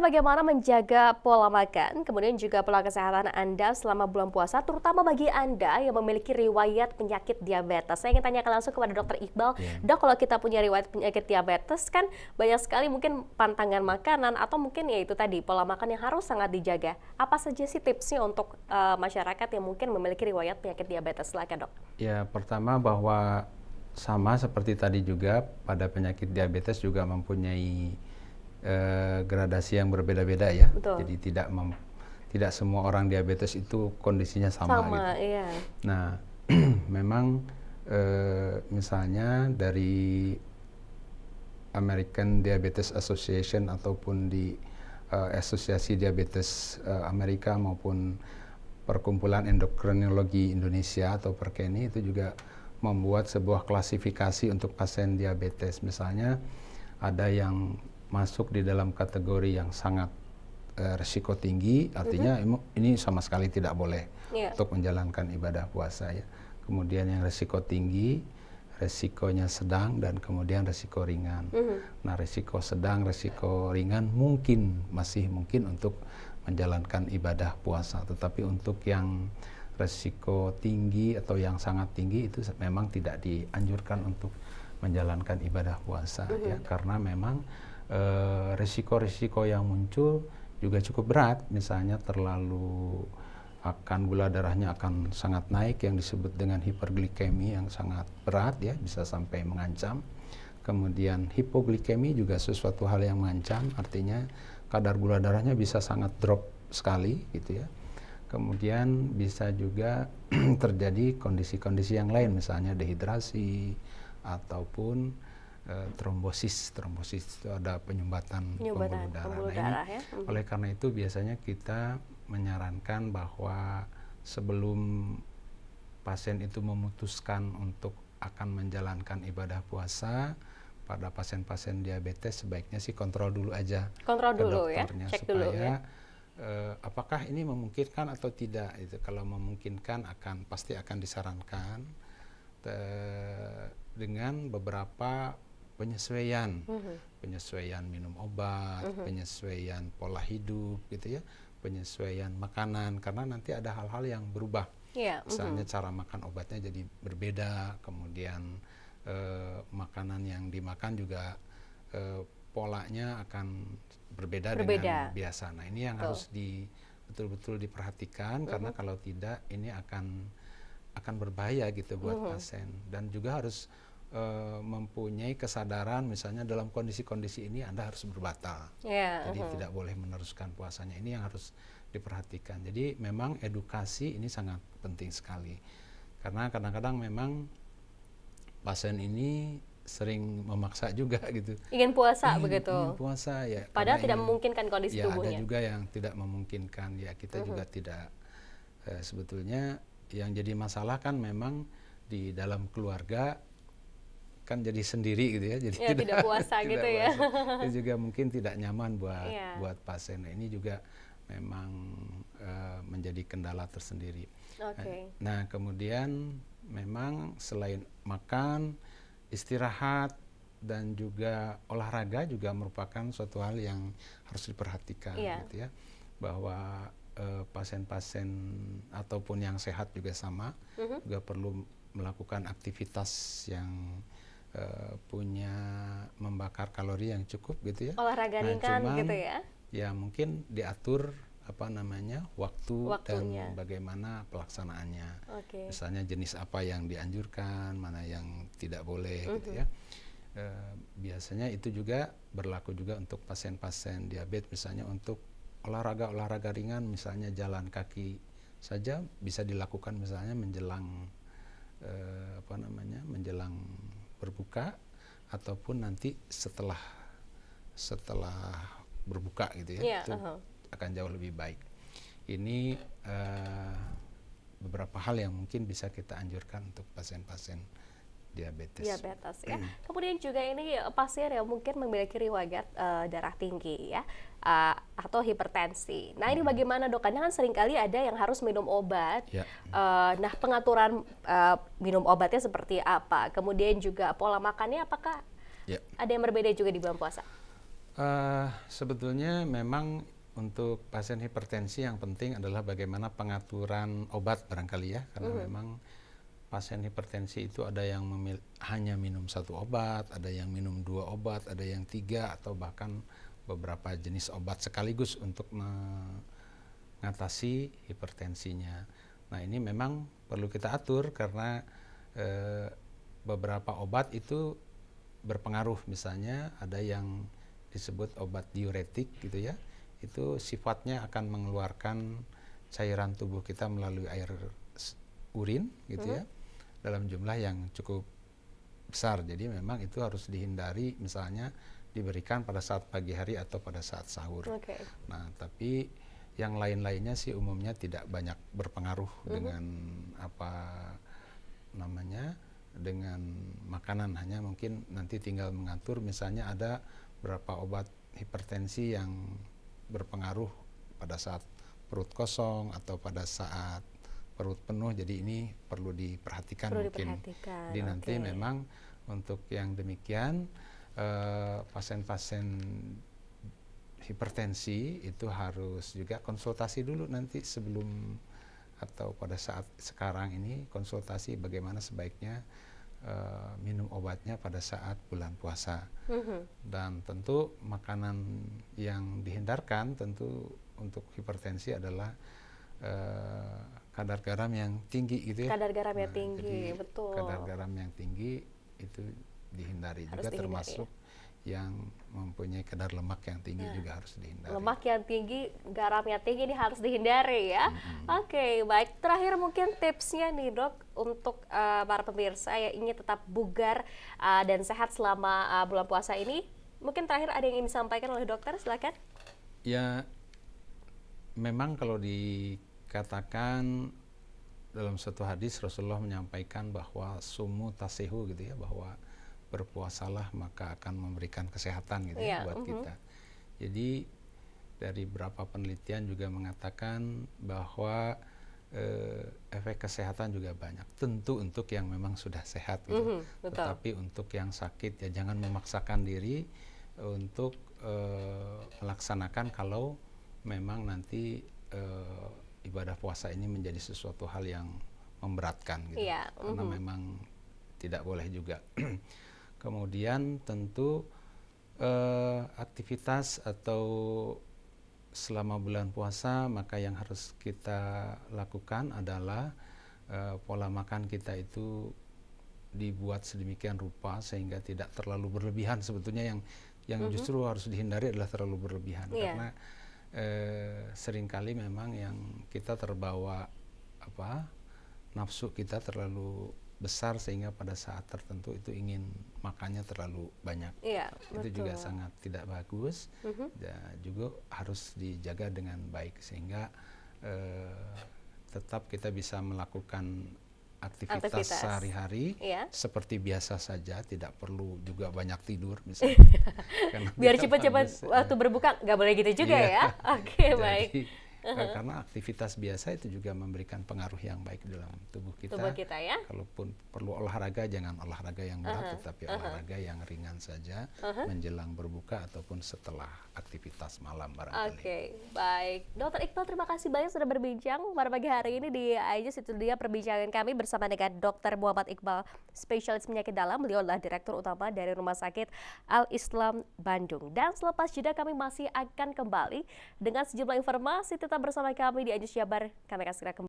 Bagaimana menjaga pola makan, kemudian juga pola kesehatan Anda selama bulan puasa, terutama bagi Anda yang memiliki riwayat penyakit diabetes. Saya ingin tanyakan langsung kepada Dokter Iqbal. Ya, Dok, kalau kita punya riwayat penyakit diabetes kan banyak sekali mungkin pantangan makanan atau mungkin ya itu tadi pola makan yang harus sangat dijaga. Apa saja sih tipsnya untuk masyarakat yang mungkin memiliki riwayat penyakit diabetes? Silakan, Dok. ya, pertama bahwa sama seperti tadi juga pada penyakit diabetes juga mempunyai gradasi yang berbeda-beda ya. Betul. Jadi tidak semua orang diabetes itu kondisinya sama gitu. Sama, iya. Nah, memang misalnya dari American Diabetes Association ataupun di Asosiasi Diabetes Amerika maupun Perkumpulan Endokrinologi Indonesia atau Perkeni itu juga membuat sebuah klasifikasi untuk pasien diabetes. Misalnya ada yang masuk di dalam kategori yang sangat risiko tinggi, artinya ini sama sekali tidak boleh Iya. untuk menjalankan ibadah puasa ya. Kemudian yang risiko tinggi, resikonya sedang, dan kemudian resiko ringan. Nah, resiko sedang, resiko ringan masih mungkin untuk menjalankan ibadah puasa, tetapi untuk yang resiko tinggi atau yang sangat tinggi itu memang tidak dianjurkan untuk menjalankan ibadah puasa ya, karena memang risiko-risiko yang muncul juga cukup berat, misalnya terlalu gula darahnya akan sangat naik yang disebut dengan hiperglikemi yang sangat berat ya, bisa sampai mengancam. Kemudian hipoglikemi juga sesuatu hal yang mengancam, artinya kadar gula darahnya bisa sangat drop sekali gitu ya. Kemudian bisa juga terjadi kondisi-kondisi yang lain, misalnya dehidrasi ataupun trombosis. Trombosis itu ada penyumbatan pembuluh darah. Pembuluh Nah, darah ini ya. oleh karena itu biasanya kita menyarankan bahwa sebelum pasien itu memutuskan untuk akan menjalankan ibadah puasa, pada pasien-pasien diabetes sebaiknya sih kontrol dulu aja Kontrol ke dulu ya, dokternya cek dulu supaya ya. apakah ini memungkinkan atau tidak. Itu kalau memungkinkan pasti akan disarankan dengan beberapa penyesuaian, penyesuaian minum obat, penyesuaian pola hidup gitu ya, penyesuaian makanan, karena nanti ada hal-hal yang berubah. Iya. Misalnya cara makan obatnya jadi berbeda, kemudian makanan yang dimakan juga polanya akan berbeda dengan biasa. Nah, ini yang harus betul-betul diperhatikan, karena kalau tidak ini akan berbahaya gitu buat pasien. Dan juga harus mempunyai kesadaran, misalnya dalam kondisi-kondisi ini Anda harus berbatal. Jadi tidak boleh meneruskan puasanya. Ini yang harus diperhatikan. Jadi memang edukasi ini sangat penting sekali. Karena kadang-kadang memang pasien ini sering memaksa juga gitu. Ingin puasa begitu. Ingin puasa ya. Padahal tidak memungkinkan kondisi tubuhnya. Ada juga yang tidak memungkinkan ya. Kita juga tidak sebetulnya yang jadi masalah kan memang di dalam keluarga kan jadi sendiri gitu ya, jadi tidak puasa gitu ya. Itu juga mungkin tidak nyaman buat pasien. Nah, ini juga memang menjadi kendala tersendiri. Nah, kemudian memang selain makan, istirahat, dan juga olahraga juga merupakan suatu hal yang harus diperhatikan gitu ya, bahwa pasien-pasien ataupun yang sehat juga sama, juga perlu melakukan aktivitas yang punya membakar kalori yang cukup gitu ya. Olahraga ringan gitu ya. Ya mungkin diatur waktu waktunya, dan bagaimana pelaksanaannya. Misalnya jenis apa yang dianjurkan, mana yang tidak boleh gitu ya. Biasanya itu juga berlaku juga untuk pasien-pasien diabetes, misalnya untuk olahraga ringan, misalnya jalan kaki saja bisa dilakukan misalnya menjelang menjelang berbuka ataupun nanti setelah berbuka gitu ya. Itu akan jauh lebih baik. Ini beberapa hal yang mungkin bisa kita anjurkan untuk pasien-pasien diabetes ya. Kemudian juga ini pasien yang mungkin memiliki riwayat darah tinggi ya, atau hipertensi. Nah, ini bagaimana dok? Karena kan seringkali ada yang harus minum obat. Nah, pengaturan minum obatnya seperti apa? Kemudian juga pola makannya apakah ada yang berbeda juga di bulan puasa? Sebetulnya memang untuk pasien hipertensi yang penting adalah bagaimana pengaturan obat barangkali ya, karena memang pasien hipertensi itu ada yang hanya minum 1 obat, ada yang minum 2 obat, ada yang 3 atau bahkan beberapa jenis obat sekaligus untuk mengatasi hipertensinya. Nah ini memang perlu kita atur karena beberapa obat itu berpengaruh, misalnya ada yang disebut obat diuretik gitu ya, itu sifatnya akan mengeluarkan cairan tubuh kita melalui air urin gitu ya, dalam jumlah yang cukup besar. Jadi memang itu harus dihindari, misalnya diberikan pada saat pagi hari atau pada saat sahur. Nah tapi yang lain-lainnya sih umumnya tidak banyak berpengaruh dengan dengan makanan, hanya mungkin nanti tinggal mengatur, misalnya ada berapa obat hipertensi yang berpengaruh pada saat perut kosong atau pada saat perut penuh, jadi ini perlu diperhatikan mungkin. Jadi nanti memang untuk yang demikian pasien-pasien hipertensi itu harus juga konsultasi dulu nanti sebelum atau pada saat sekarang ini, konsultasi bagaimana sebaiknya minum obatnya pada saat bulan puasa. Dan tentu makanan yang dihindarkan tentu untuk hipertensi adalah kadar garam yang tinggi gitu ya. Kadar garam yang tinggi, betul. Kadar garam yang tinggi itu dihindari, harus juga termasuk yang mempunyai kadar lemak yang tinggi juga harus dihindari. Lemak yang tinggi, garam yang tinggi ini harus dihindari ya. Oke, baik. Terakhir mungkin tipsnya nih dok untuk para pemirsa yang ingin tetap bugar dan sehat selama bulan puasa ini. Mungkin terakhir ada yang ingin disampaikan oleh dokter, silakan. Ya, memang kalau dikatakan dalam satu hadis Rasulullah menyampaikan bahwa sumu tasehu gitu ya, bahwa berpuasalah maka akan memberikan kesehatan gitu ya buat kita. Jadi dari beberapa penelitian juga mengatakan bahwa efek kesehatan juga banyak. Tentu untuk yang memang sudah sehat gitu. Tetapi untuk yang sakit ya jangan memaksakan diri untuk melaksanakan kalau memang nanti ibadah puasa ini menjadi sesuatu hal yang memberatkan gitu. Karena memang tidak boleh juga. Kemudian tentu aktivitas atau selama bulan puasa maka yang harus kita lakukan adalah pola makan kita itu dibuat sedemikian rupa sehingga tidak terlalu berlebihan. Sebetulnya yang justru harus dihindari adalah terlalu berlebihan, karena seringkali memang yang kita terbawa nafsu kita terlalu besar sehingga pada saat tertentu itu ingin makannya terlalu banyak. Itu juga sangat tidak bagus. Dan juga harus dijaga dengan baik sehingga tetap kita bisa melakukan aktivitas sehari-hari seperti biasa saja, tidak perlu juga banyak tidur misalnya. Biar cepat-cepat waktu berbuka, nggak boleh gitu juga ya. Oke, baik. Karena aktivitas biasa itu juga memberikan pengaruh yang baik dalam tubuh kita. Ya. Kalaupun perlu olahraga, jangan olahraga yang berat, tetapi olahraga yang ringan saja menjelang berbuka ataupun setelah aktivitas malam barangkali. Oke, baik. Dokter Iqbal, terima kasih banyak sudah berbincang pada pagi hari ini di AIJUS. Itu dia perbincangan kami bersama dengan Dr. Muhammad Iqbal, spesialis penyakit dalam. Beliau adalah Direktur Utama dari Rumah Sakit Al-Islam Bandung. Dan selepas jeda kami masih akan kembali dengan sejumlah informasi. Tetap bersama kami di AIJUS Jabar. Kami akan segera kembali.